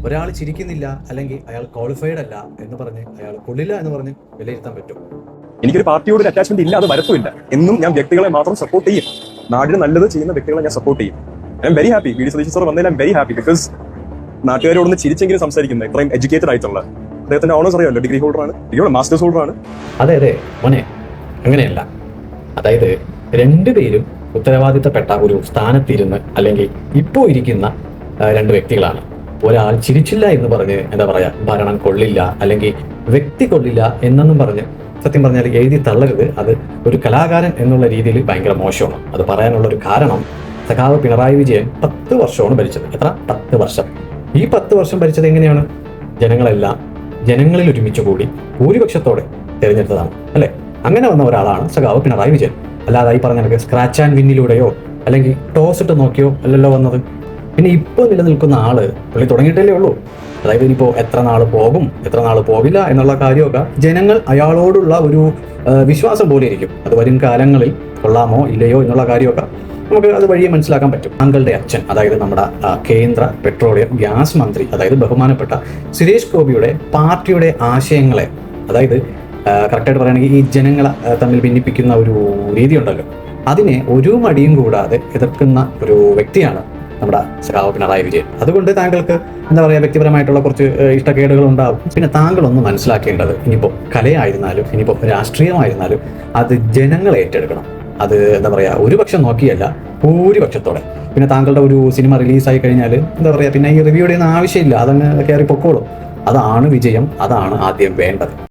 ഒരാൾ ചിരിക്കുന്നില്ല അല്ലെങ്കിൽ അയാൾ ക്വാളിഫൈഡ് അല്ല എന്ന് പറഞ്ഞ് അയാൾ കൊള്ളില്ല എന്ന് പറഞ്ഞ് വിലയിരുത്താൻ പറ്റും? എനിക്കൊരു പാർട്ടിയോട് ഒരു അറ്റാച്ച്മെന്റ് ഇല്ല, അത് വരത്തുമില്ല. എന്നും ഞാൻ വ്യക്തികളെ മാത്രം സപ്പോർട്ട് ചെയ്യും. നാടിന് നല്ലത് ചെയ്യുന്ന വ്യക്തികളെ ഞാൻ സപ്പോർട്ട് ചെയ്യും. I am very happy. V D Satheesan sir വന്നതിൽ I am very happy. Because നാട്ടുകാരോടൊന്ന് ചിരിച്ചെങ്കിലും സംസാരിക്കുന്നത് ഇത്രയും എഡ്യൂക്കേറ്റഡ് ആയിട്ടുള്ള അദ്ദേഹത്തിന്റെ ഓണേഴ്സ് അറിയാമല്ലോ, ഡിഗ്രി ഹോൾഡറാണ്, ഡിഗ്രിയുടെ മാസ്റ്റേഴ്സ് ഹോൾഡറാണ്. അതെ അതെ മോനെ, അങ്ങനെയല്ല. അതായത് രണ്ടുപേരും ഉത്തരവാദിത്തപ്പെട്ട ഒരു സ്ഥാനത്തിരുന്ന് അല്ലെങ്കിൽ ഇപ്പോൾ ഇരിക്കുന്ന രണ്ട് വ്യക്തികളാണ്. ഒരാൾ ചിരിച്ചില്ല എന്ന് പറഞ്ഞ് എന്താ പറയാ, ഭരണം കൊള്ളില്ല അല്ലെങ്കിൽ വ്യക്തി കൊള്ളില്ല എന്നൊന്നും പറഞ്ഞ് സത്യം പറഞ്ഞാൽ എഴുതി തള്ളരുത്. അത് ഒരു കലാകാരൻ എന്നുള്ള രീതിയിൽ ഭയങ്കര മോശമാണ്. അത് പറയാനുള്ള ഒരു കാരണം, സഖാവ് പിണറായി വിജയൻ 10 വർഷമാണ് ഭരിച്ചത്. എത്ര? 10 വർഷം. ഈ 10 വർഷം ഭരിച്ചത് എങ്ങനെയാണ്? ജനങ്ങളെല്ലാം ജനങ്ങളിൽ ഒരുമിച്ച് കൂടി ഭൂരിപക്ഷത്തോടെ തിരഞ്ഞെടുത്തതാണ്, അല്ലെ? അങ്ങനെ വന്ന ഒരാളാണ് സഖാവ് പിണറായി വിജയൻ. അല്ലാതെ ഈ പറഞ്ഞ സ്ക്രാച്ച് ആൻഡ് വിന്നിലൂടെയോ അല്ലെങ്കിൽ ടോസ് ഇട്ട് നോക്കിയോ അല്ലല്ലോ വന്നത്. പിന്നെ ഇപ്പോൾ നിലനിൽക്കുന്ന ആള് പുള്ളി തുടങ്ങിയിട്ടല്ലേ ഉള്ളൂ. അതായത് ഇനിയിപ്പോൾ എത്ര നാൾ പോകും, എത്ര നാൾ പോകില്ല എന്നുള്ള കാര്യമൊക്കെ ജനങ്ങൾ അയാളോടുള്ള ഒരു വിശ്വാസം പോലെ ഇരിക്കും. അത് വരും കാലങ്ങളിൽ കൊള്ളാമോ ഇല്ലയോ എന്നുള്ള കാര്യമൊക്കെ നമുക്ക് അത് വഴിയെ മനസ്സിലാക്കാൻ പറ്റും. താങ്കളുടെ അച്ഛൻ, അതായത് നമ്മുടെ കേന്ദ്ര പെട്രോളിയം ഗ്യാസ് മന്ത്രി, അതായത് ബഹുമാനപ്പെട്ട സുരേഷ് ഗോപിയുടെ പാർട്ടിയുടെ ആശയങ്ങളെ, അതായത് കറക്റ്റായിട്ട് പറയുകയാണെങ്കിൽ ഈ ജനങ്ങളെ തമ്മിൽ ഭിന്നിപ്പിക്കുന്ന ഒരു രീതി ഉണ്ടല്ലോ, അതിനെ ഒരു മടിയും കൂടാതെ എതിർക്കുന്ന ഒരു വ്യക്തിയാണ് നമ്മുടെ സഖാവ് പിണറായി വിജയൻ. അതുകൊണ്ട് താങ്കൾക്ക് എന്താ പറയുക, വ്യക്തിപരമായിട്ടുള്ള കുറച്ച് ഇഷ്ടക്കേടുകൾ ഉണ്ടാവും. പിന്നെ താങ്കളൊന്ന് മനസ്സിലാക്കേണ്ടത്, ഇനിയിപ്പോൾ കലയായിരുന്നാലും ഇനിയിപ്പോൾ രാഷ്ട്രീയമായിരുന്നാലും അത് ജനങ്ങൾ ഏറ്റെടുക്കണം. അത് എന്താ പറയുക, ഒരു പക്ഷം നോക്കിയല്ല, ഭൂരിപക്ഷത്തോടെ. പിന്നെ താങ്കളുടെ ഒരു സിനിമ റിലീസായി കഴിഞ്ഞാൽ എന്താ പറയുക, പിന്നെ ഈ റിവ്യൂയുടെ ഒന്നും ആവശ്യമില്ല, അതങ്ങ് കയറി പൊക്കോളും. അതാണ് വിജയം, അതാണ് ആദ്യം വേണ്ടത്.